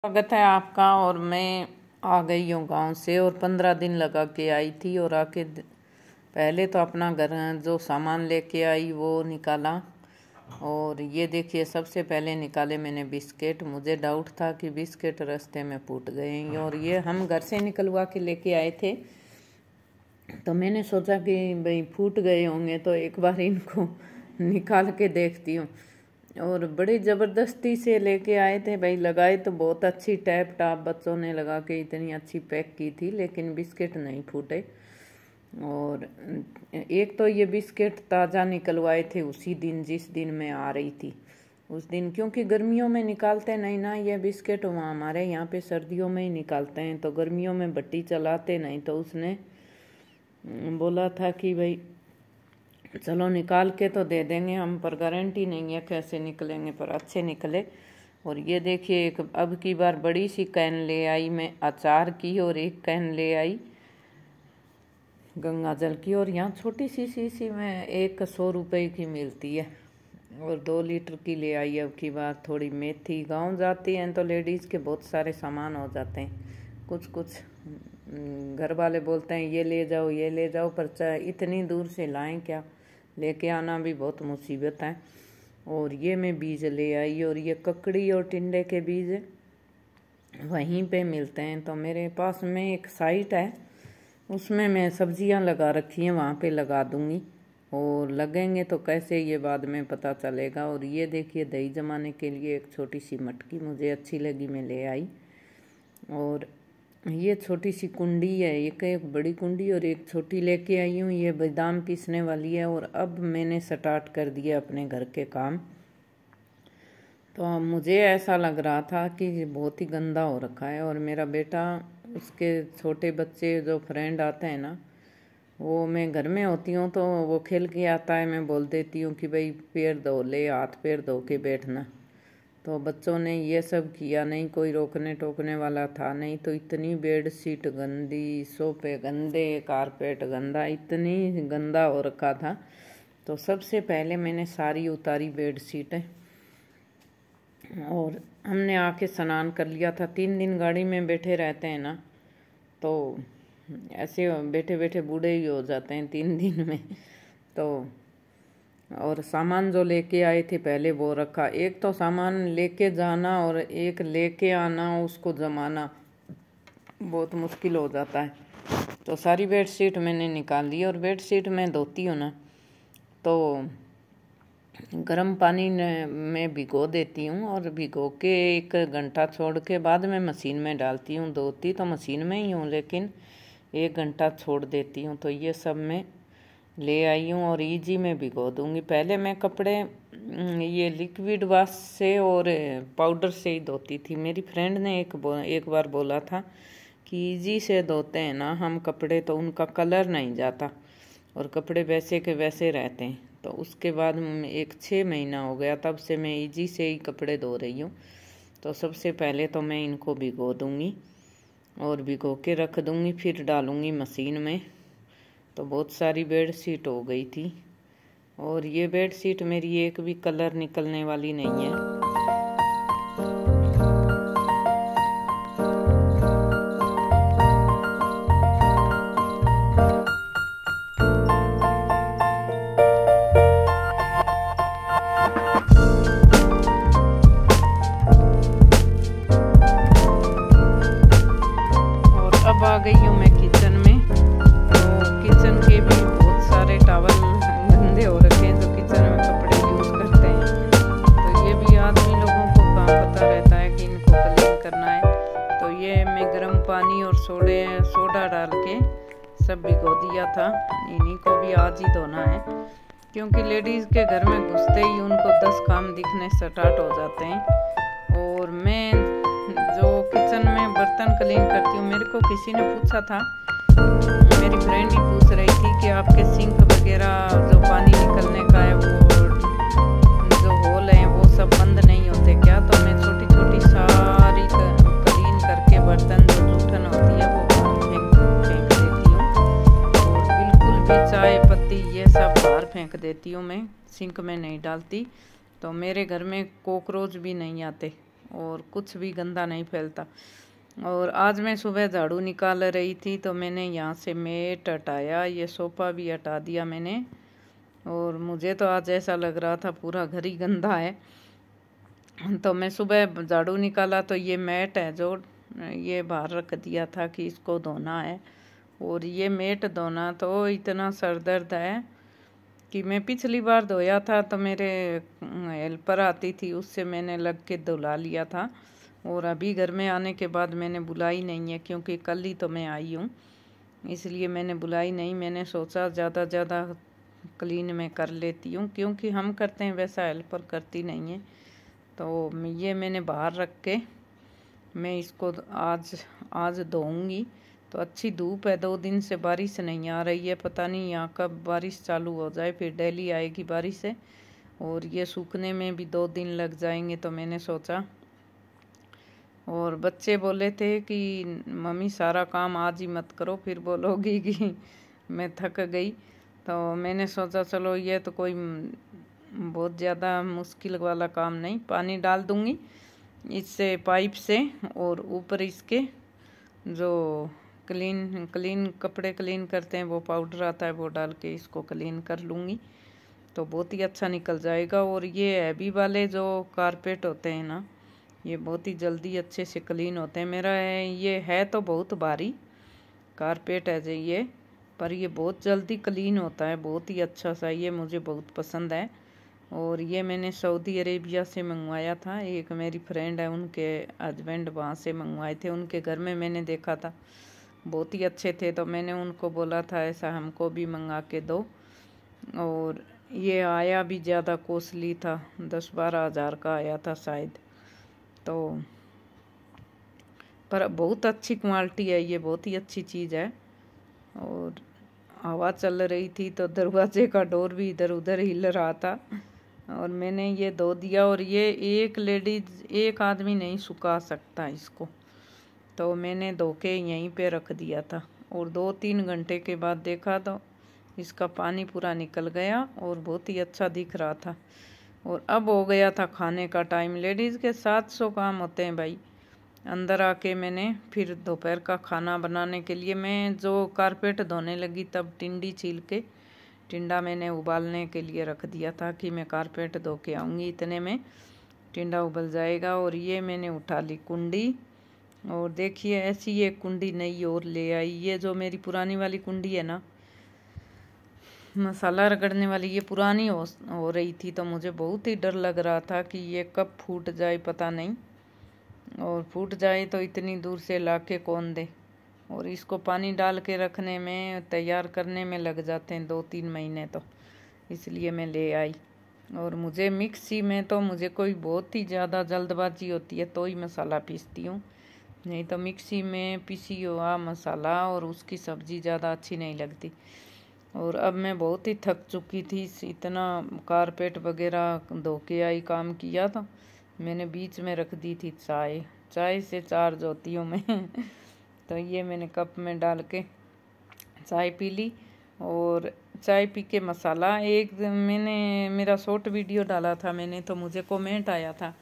स्वागत है आपका। और मैं आ गई हूँ गांव से और 15 दिन लगा के आई थी। और आके पहले तो अपना घर जो सामान लेके आई वो निकाला। और ये देखिए, सबसे पहले निकाले मैंने बिस्किट। मुझे डाउट था कि बिस्किट रास्ते में फूट गए, और ये हम घर से निकलवा के लेके आए थे, तो मैंने सोचा कि भाई फूट गए होंगे तो एक बार इनको निकाल के देखती हूँ। और बड़ी ज़बरदस्ती से लेके आए थे भाई। लगाए तो बहुत अच्छी टैप टाप बच्चों ने लगा के इतनी अच्छी पैक की थी, लेकिन बिस्किट नहीं फूटे। और एक तो ये बिस्किट ताज़ा निकलवाए थे उसी दिन जिस दिन मैं आ रही थी उस दिन, क्योंकि गर्मियों में निकालते नहीं ना ये बिस्किट। वहाँ हमारे यहाँ पे सर्दियों में ही निकालते हैं, तो गर्मियों में भट्टी चलाते नहीं। तो उसने बोला था कि भाई चलो निकाल के तो दे देंगे हम, पर गारंटी नहीं है कैसे निकलेंगे, पर अच्छे निकले। और ये देखिए, एक अब की बार बड़ी सी कैन ले आई मैं अचार की, और एक कैन ले आई गंगा जल की। और यहाँ छोटी सी शीशी में 100 रुपये की मिलती है, और 2 लीटर की ले आई। अब की बार थोड़ी मेथी, गांव जाती हैं तो लेडीज़ के बहुत सारे सामान हो जाते हैं। कुछ घर वाले बोलते हैं ये ले जाओ, पर चाहे इतनी दूर से लाएं क्या, लेके आना भी बहुत मुसीबत है। और ये मैं बीज ले आई, और ये ककड़ी और टिंडे के बीज वहीं पे मिलते हैं। तो मेरे पास में एक साइट है, उसमें मैं सब्जियां लगा रखी हैं, वहाँ पे लगा दूंगी। और लगेंगे तो कैसे ये बाद में पता चलेगा। और ये देखिए, दही जमाने के लिए एक छोटी सी मटकी मुझे अच्छी लगी, मैं ले आई। और ये छोटी सी कुंडी है, एक बड़ी कुंडी और एक छोटी लेके आई हूँ। ये बादाम पीसने वाली है। और अब मैंने स्टार्ट कर दिया अपने घर के काम। तो मुझे ऐसा लग रहा था कि बहुत ही गंदा हो रखा है। और मेरा बेटा, उसके छोटे बच्चे जो फ्रेंड आते हैं ना, वो मैं घर में होती हूँ तो वो खेल के आता है, मैं बोल देती हूँ कि भाई पैर धो ले, हाथ पैर धो के बैठना। तो बच्चों ने ये सब किया नहीं, कोई रोकने टोकने वाला था नहीं। तो इतनी बेडशीट गंदी, सोफे गंदे, कारपेट गंदा, इतनी गंदा हो रखा था। तो सबसे पहले मैंने सारी उतारी बेडशीटें, और हमने आके स्नान कर लिया था। 3 दिन गाड़ी में बैठे रहते हैं ना, तो ऐसे बैठे बैठे बूढ़े ही हो जाते हैं 3 दिन में। तो और सामान जो लेके आए थे पहले वो रखा। एक तो सामान लेके जाना और एक लेके आना, उसको जमाना बहुत मुश्किल हो जाता है। तो सारी बेडशीट मैंने निकाल ली। और बेडशीट मैं धोती हूँ ना, तो गर्म पानी में भिगो देती हूँ, और भिगो के 1 घंटा छोड़ के बाद में मशीन में डालती हूँ। धोती तो मशीन में ही हूँ, लेकिन 1 घंटा छोड़ देती हूँ। तो ये सब मैं ले आई हूँ और इजी में भिगो दूँगी। पहले मैं कपड़े ये लिक्विड वाश से और पाउडर से ही धोती थी। मेरी फ्रेंड ने एक बार बोला था कि इजी से धोते हैं ना हम कपड़े, तो उनका कलर नहीं जाता और कपड़े वैसे के वैसे रहते हैं। तो उसके बाद 6 महीना हो गया, तब से मैं इजी से ही कपड़े धो रही हूँ। तो सबसे पहले तो मैं इनको भिगो दूँगी और भिगो के रख दूँगी, फिर डालूँगी मशीन में। तो बहुत सारी बेडशीट हो गई थी। और ये बेडशीट मेरी एक भी कलर निकलने वाली नहीं है। और अब आ गई हूँ मैं किचन में। किचन के भी बहुत सारे टॉवल गंदे हो रखे हैं, जो किचन में कपड़े यूज़ करते हैं। तो ये भी आदमी लोगों को कहाँ पता रहता है कि इनको क्लीन करना है। तो ये मैं गर्म पानी और सोडा डाल के सब भिगो दिया था। इन्हीं को भी आज ही धोना है, क्योंकि लेडीज़ के घर में घुसते ही उनको 10 काम दिखने स्टार्ट हो जाते हैं। और मैं जो किचन में बर्तन क्लीन करती हूँ, मेरे को किसी ने पूछा था, मेरी फ्रेंड ही पूछ रही थी कि आपके सिंक वगैरह जो पानी निकलने का है, वो जो होल हैं वो सब बंद नहीं होते क्या। तो मैं छोटी छोटी सारी क्लीन करके बर्तन जो जूठन होती है वो फेंक देती हूँ। और बिल्कुल भी चाय पत्ती ये सब बाहर फेंक देती हूँ, मैं सिंक में नहीं डालती। तो मेरे घर में कॉकरोच भी नहीं आते। और कुछ भी गंदा नहीं फैलता। और आज मैं सुबह झाड़ू निकाल रही थी तो मैंने यहाँ से मेट हटाया, ये सोफा भी हटा दिया मैंने। और मुझे तो आज ऐसा लग रहा था पूरा घर ही गंदा है। तो मैं सुबह झाड़ू निकाला तो ये मैट है जो ये बाहर रख दिया था कि इसको धोना है। और ये मैट धोना तो इतना सर दर्द है कि मैं पिछली बार धोया था तो मेरे हेल्पर आती थी, उससे मैंने लग के धुला लिया था। और अभी घर में आने के बाद मैंने बुलाई नहीं है क्योंकि कल ही तो मैं आई हूँ, इसलिए मैंने बुलाई नहीं। मैंने सोचा ज़्यादा क्लीन मैं कर लेती हूँ, क्योंकि हम करते हैं वैसा हेल्पर करती नहीं है। तो ये मैंने बाहर रख के मैं इसको आज धोऊंगी। तो अच्छी धूप है, 2 दिन से बारिश नहीं आ रही है, पता नहीं यहाँ कब बारिश चालू हो जाए, फिर डेली आएगी बारिश है। और ये सूखने में भी 2 दिन लग जाएंगे, तो मैंने सोचा। और बच्चे बोले थे कि मम्मी सारा काम आज ही मत करो, फिर बोलोगी कि मैं थक गई। तो मैंने सोचा चलो ये तो कोई बहुत ज़्यादा मुश्किल वाला काम नहीं, पानी डाल दूँगी इससे पाइप से, और ऊपर इसके जो क्लीन कपड़े क्लीन करते हैं वो पाउडर आता है, वो डाल के इसको क्लीन कर लूँगी तो बहुत ही अच्छा निकल जाएगा। और ये हैवी वाले जो कारपेट होते हैं ना, ये बहुत ही जल्दी अच्छे से क्लीन होते हैं। मेरा ये है तो बहुत भारी कारपेट है जो ये, पर ये बहुत जल्दी क्लीन होता है, बहुत ही अच्छा सा, ये मुझे बहुत पसंद है। और ये मैंने सऊदी अरेबिया से मंगवाया था, एक मेरी फ्रेंड है उनके हस्बैंड वहाँ से मंगवाए थे, उनके घर में मैंने देखा था बहुत ही अच्छे थे, तो मैंने उनको बोला था ऐसा हमको भी मंगा के दो। और ये आया भी ज़्यादा कॉस्टली था, 10-12 हज़ार का आया था शायद। तो पर बहुत अच्छी क्वालिटी है, ये बहुत ही अच्छी चीज़ है। और हवा चल रही थी तो दरवाजे का डोर भी इधर उधर हिल रहा था, और मैंने ये धो दिया। और ये एक आदमी नहीं सुखा सकता इसको, तो मैंने धो के यहीं पे रख दिया था। और 2-3 घंटे के बाद देखा तो इसका पानी पूरा निकल गया और बहुत ही अच्छा दिख रहा था। और अब हो गया था खाने का टाइम। लेडीज़ के 700 काम होते हैं भाई। अंदर आके मैंने फिर दोपहर का खाना बनाने के लिए मैं जो कारपेट धोने लगी तब टिंडा मैंने उबालने के लिए रख दिया था कि मैं कारपेट धो के आऊँगी, इतने में टिंडा उबल जाएगा। और ये मैंने उठा ली कुंडी, और देखिए ऐसी ये कुंडी नई और ले आई। ये जो मेरी पुरानी वाली कुंडी है ना, मसाला रगड़ने वाली, ये पुरानी हो रही थी, तो मुझे बहुत ही डर लग रहा था कि ये कब फूट जाए पता नहीं, और फूट जाए तो इतनी दूर से लाके कौन दे। और इसको पानी डाल के रखने में, तैयार करने में लग जाते हैं 2-3 महीने, तो इसलिए मैं ले आई। और मुझे मिक्सी में तो मुझे कोई बहुत ही ज़्यादा जल्दबाजी होती है तो ही मसाला पीसती हूँ, नहीं तो मिक्सी में पिसी हुआ मसाला और उसकी सब्ज़ी ज़्यादा अच्छी नहीं लगती। और अब मैं बहुत ही थक चुकी थी, इतना कारपेट वगैरह धो के आई, काम किया, तो मैंने बीच में रख दी थी चाय से चार्ज होती हूँ मैं तो ये मैंने कप में डाल के चाय पी ली। और चाय पी के मसाला, मैंने मेरा शॉर्ट वीडियो डाला था मैंने, तो मुझे कमेंट आया था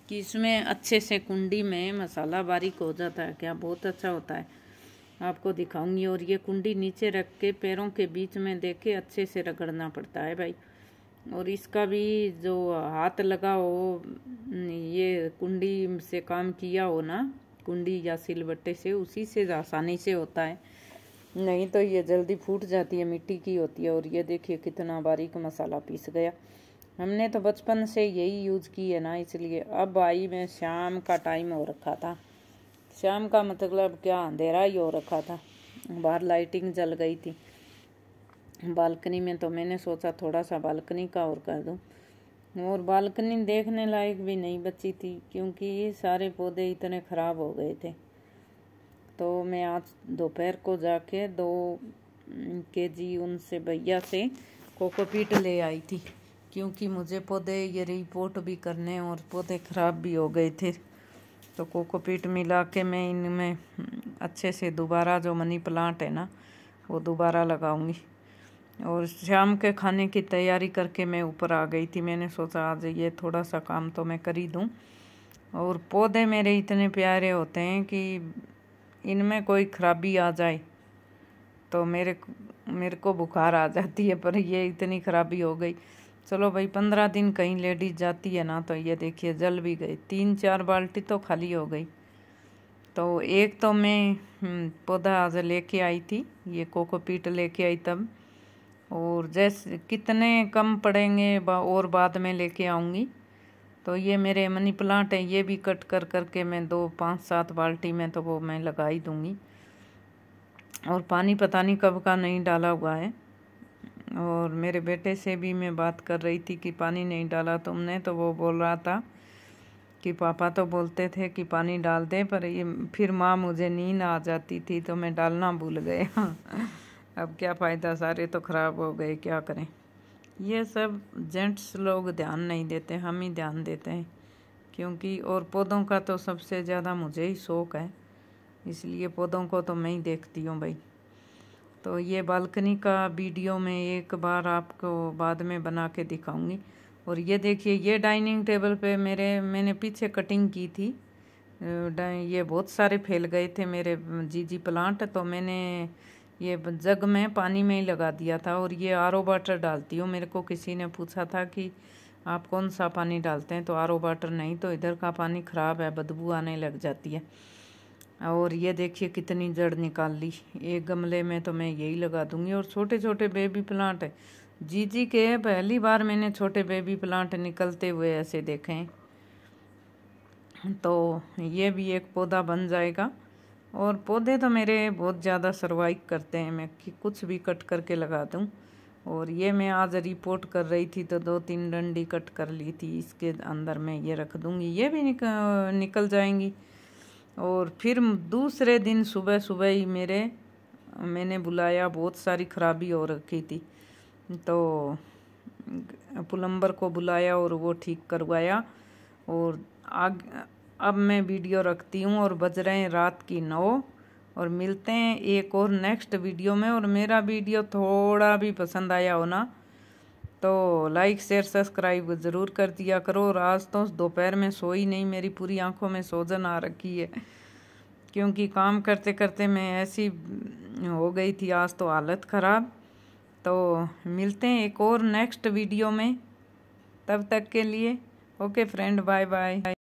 कि इसमें अच्छे से कुंडी में मसाला बारीक हो जाता है क्या, बहुत अच्छा होता है, आपको दिखाऊंगी। और ये कुंडी नीचे रख के पैरों के बीच में देके अच्छे से रगड़ना पड़ता है भाई। और इसका भी जो हाथ लगा हो, ये कुंडी से काम किया हो ना, कुंडी या सिलबट्टे से, उसी से आसानी से होता है, नहीं तो ये जल्दी फूट जाती है, मिट्टी की होती है। और ये देखिए कितना बारीक मसाला पीस गया। हमने तो बचपन से यही यूज़ की है ना, इसलिए। अब आई मैं, शाम का टाइम हो रखा था, शाम का मतलब क्या, अंधेरा ही हो रखा था, बाहर लाइटिंग जल गई थी बालकनी में, तो मैंने सोचा थोड़ा सा बालकनी का और कर दूं। और बालकनी देखने लायक भी नहीं बची थी क्योंकि ये सारे पौधे इतने ख़राब हो गए थे। तो मैं आज दोपहर को जाके 2 kg उनसे भैया से कोकोपीट ले आई थी, क्योंकि मुझे पौधे ये रिपोर्ट भी करने और पौधे ख़राब भी हो गए थे। तो कोकोपीट मिला के मैं इनमें अच्छे से दोबारा जो मनी प्लांट है ना, वो दोबारा लगाऊंगी। और शाम के खाने की तैयारी करके मैं ऊपर आ गई थी। मैंने सोचा आज ये थोड़ा सा काम तो मैं कर ही दूँ, और पौधे मेरे इतने प्यारे होते हैं कि इनमें कोई खराबी आ जाए तो मेरे को बुखार आ जाती है, पर ये इतनी खराबी हो गई। चलो भाई, 15 दिन कहीं लेडीज जाती है ना, तो ये देखिए जल भी गई, 3-4 बाल्टी तो खाली हो गई। तो एक तो मैं पौधा आज लेके आई थी, ये कोकोपीट लेके आई तब, और जैसे कितने कम पड़ेंगे और बाद में लेके आऊँगी। तो ये मेरे मनी प्लांट है, ये भी कट कर करके मैं 2-5-7 बाल्टी में तो वो मैं लगा ही दूँगी। और पानी पता नहीं कब का नहीं डाला हुआ है। और मेरे बेटे से भी मैं बात कर रही थी कि पानी नहीं डाला तुमने, तो वो बोल रहा था कि पापा तो बोलते थे कि पानी डाल दे, पर ये फिर माँ मुझे नींद आ जाती थी तो मैं डालना भूल गए। अब क्या फ़ायदा, सारे तो ख़राब हो गए, क्या करें। ये सब जेंट्स लोग ध्यान नहीं देते, हम ही ध्यान देते हैं, क्योंकि और पौधों का तो सबसे ज़्यादा मुझे ही शौक़ है, इसलिए पौधों को तो मैं ही देखती हूँ भाई। तो ये बालकनी का वीडियो मैं एक बार आपको बाद में बना के दिखाऊंगी। और ये देखिए, ये डाइनिंग टेबल पे मैंने पीछे कटिंग की थी, ये बहुत सारे फैल गए थे मेरे जीजी प्लांट, तो मैंने ये जग में पानी में ही लगा दिया था। और ये आरओ वाटर डालती हूँ। मेरे को किसी ने पूछा था कि आप कौन सा पानी डालते हैं, तो आरओ वाटर नहीं, तो इधर का पानी ख़राब है, बदबू आने लग जाती है। और ये देखिए कितनी जड़ निकाल ली, एक गमले में तो मैं यही लगा दूंगी। और छोटे छोटे बेबी प्लांट है जीजी के, पहली बार मैंने छोटे बेबी प्लांट निकलते हुए ऐसे देखे हैं। तो ये भी एक पौधा बन जाएगा। और पौधे तो मेरे बहुत ज़्यादा सर्वाइव करते हैं, मैं कि कुछ भी कट करके लगा दूं। और ये मैं आज रिपोर्ट कर रही थी तो 2-3 डंडी कट कर ली थी, इसके अंदर मैं ये रख दूंगी, ये भी निकल जाएंगी। और फिर दूसरे दिन सुबह सुबह ही मैंने बुलाया, बहुत सारी खराबी हो रखी थी, तो प्लम्बर को बुलाया और वो ठीक करवाया। और अब मैं वीडियो रखती हूँ और बज रहे हैं रात की 9, और मिलते हैं एक और नेक्स्ट वीडियो में। और मेरा वीडियो थोड़ा भी पसंद आया हो ना, तो लाइक शेयर सब्सक्राइब ज़रूर कर दिया करो। और आज तो दोपहर में सोई नहीं, मेरी पूरी आंखों में सोजन आ रखी है, क्योंकि काम करते करते मैं ऐसी हो गई थी आज तो हालत ख़राब। तो मिलते हैं एक और नेक्स्ट वीडियो में, तब तक के लिए ओके फ्रेंड, बाय बाय।